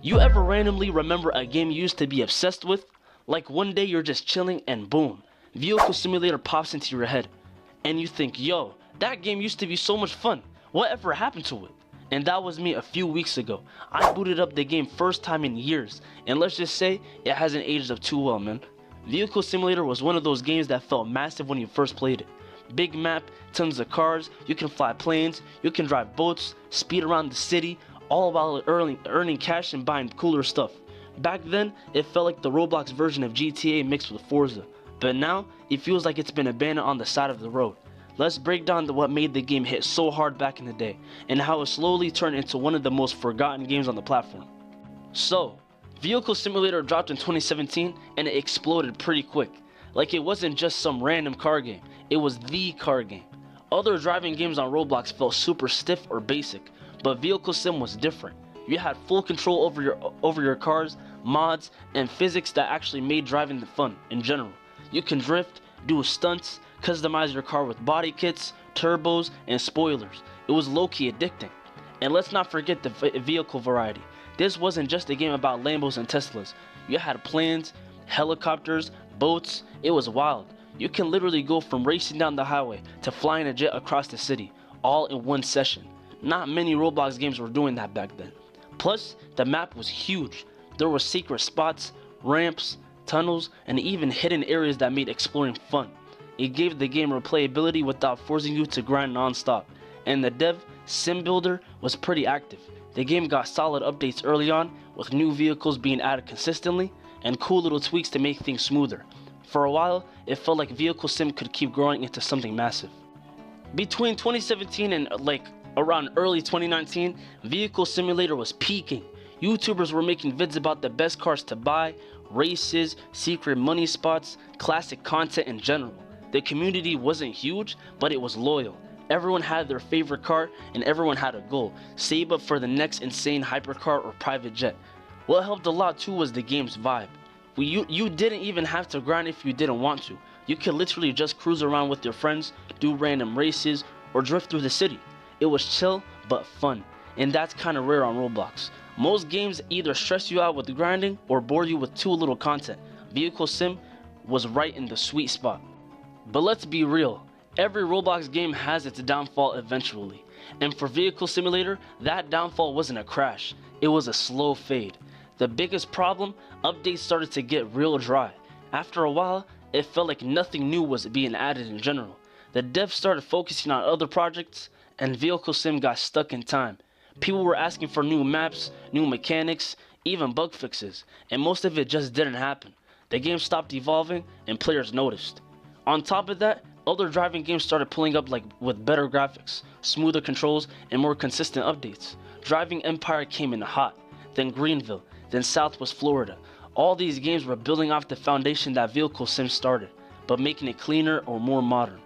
You ever randomly remember a game you used to be obsessed with? Like one day you're just chilling and boom, Vehicle Simulator pops into your head. And you think, yo, that game used to be so much fun. Whatever happened to it? And that was me a few weeks ago. I booted up the game first time in years. And let's just say, it hasn't aged up too well, man. Vehicle Simulator was one of those games that felt massive when you first played it. Big map, tons of cars, you can fly planes, you can drive boats, speed around the city, all while earning cash and buying cooler stuff. Back then, it felt like the Roblox version of GTA mixed with Forza, but now, it feels like it's been abandoned on the side of the road. Let's break down what made the game hit so hard back in the day, and how it slowly turned into one of the most forgotten games on the platform. So, Vehicle Simulator dropped in 2017, and it exploded pretty quick. Like it wasn't just some random car game, it was the car game. Other driving games on Roblox felt super stiff or basic, but Vehicle Sim was different. You had full control over your cars, mods, and physics that actually made driving fun in general. You can drift, do stunts, customize your car with body kits, turbos, and spoilers. It was low-key addicting. And let's not forget the vehicle variety. This wasn't just a game about Lambos and Teslas. You had planes, helicopters, boats. It was wild. You can literally go from racing down the highway to flying a jet across the city, all in one session. Not many Roblox games were doing that back then. Plus, the map was huge. There were secret spots, ramps, tunnels, and even hidden areas that made exploring fun. It gave the game replayability without forcing you to grind non-stop. And the dev, Sim Builder, was pretty active. The game got solid updates early on, with new vehicles being added consistently, and cool little tweaks to make things smoother. For a while, it felt like Vehicle Sim could keep growing into something massive. Between 2017 and around early 2019, Vehicle Simulator was peaking. YouTubers were making vids about the best cars to buy, races, secret money spots, classic content in general. The community wasn't huge, but it was loyal. Everyone had their favorite car, and everyone had a goal: save up for the next insane hypercar or private jet. What helped a lot too was the game's vibe. You didn't even have to grind if you didn't want to. You could literally just cruise around with your friends, do random races, or drift through the city. It was chill, but fun, and that's kinda rare on Roblox. Most games either stress you out with grinding or bore you with too little content. Vehicle Sim was right in the sweet spot. But let's be real, every Roblox game has its downfall eventually. And for Vehicle Simulator, that downfall wasn't a crash, it was a slow fade. The biggest problem, updates started to get real dry. After a while, it felt like nothing new was being added in general. The devs started focusing on other projects, and Vehicle Sim got stuck in time. People were asking for new maps, new mechanics, even bug fixes, and most of it just didn't happen. The game stopped evolving, and players noticed. On top of that, other driving games started pulling up with better graphics, smoother controls, and more consistent updates. Driving Empire came in hot, then Greenville, then Southwest Florida. All these games were building off the foundation that Vehicle Sim started, but making it cleaner or more modern.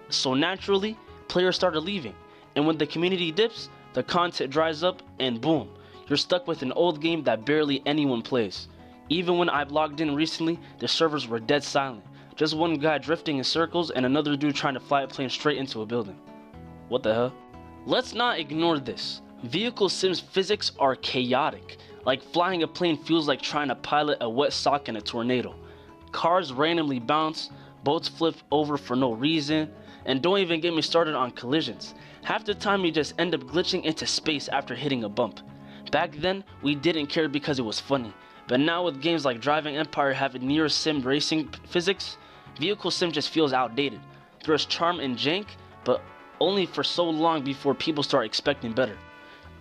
So naturally, players started leaving, and when the community dips, the content dries up, and boom, you're stuck with an old game that barely anyone plays. Even when I logged in recently, the servers were dead silent. Just one guy drifting in circles and another dude trying to fly a plane straight into a building. What the hell? Let's not ignore this. Vehicle Sim's physics are chaotic. Like flying a plane feels like trying to pilot a wet sock in a tornado. Cars randomly bounce, boats flip over for no reason, and don't even get me started on collisions. Half the time you just end up glitching into space after hitting a bump. Back then, we didn't care because it was funny. But now with games like Driving Empire having near sim racing physics, Vehicle Sim just feels outdated. There's charm and jank, but only for so long before people start expecting better.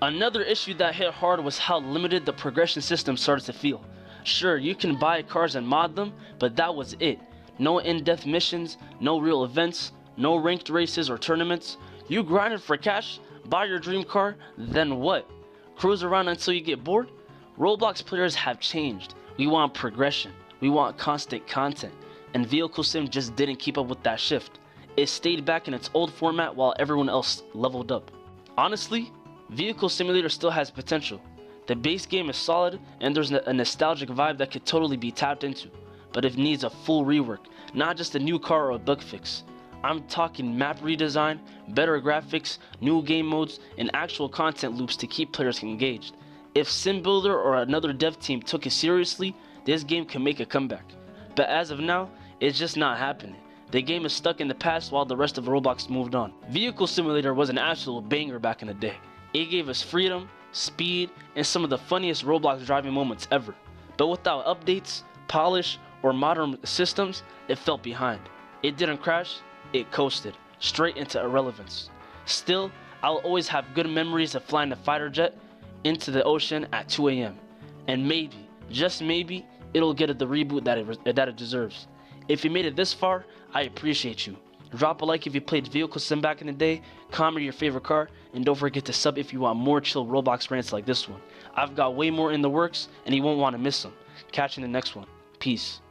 Another issue that hit hard was how limited the progression system started to feel. Sure, you can buy cars and mod them, but that was it. No in-depth missions, no real events, no ranked races or tournaments. You grinded for cash, buy your dream car, then what? Cruise around until you get bored? Roblox players have changed. We want progression. We want constant content. And Vehicle Sim just didn't keep up with that shift. It stayed back in its old format while everyone else leveled up. Honestly, Vehicle Simulator still has potential. The base game is solid, and there's a nostalgic vibe that could totally be tapped into. But it needs a full rework, not just a new car or a bug fix. I'm talking map redesign, better graphics, new game modes, and actual content loops to keep players engaged. If Sim Builder or another dev team took it seriously, this game can make a comeback. But as of now, it's just not happening. The game is stuck in the past while the rest of Roblox moved on. Vehicle Simulator was an absolute banger back in the day. It gave us freedom, speed, and some of the funniest Roblox driving moments ever. But without updates, polish, or modern systems, it fell behind. It didn't crash, it coasted, straight into irrelevance. Still, I'll always have good memories of flying a fighter jet into the ocean at 2 a.m. And maybe, just maybe, it'll get the reboot that it deserves. If you made it this far, I appreciate you. Drop a like if you played Vehicle Sim back in the day, comment your favorite car, and don't forget to sub if you want more chill Roblox rants like this one. I've got way more in the works, and you won't want to miss them. Catch you in the next one. Peace.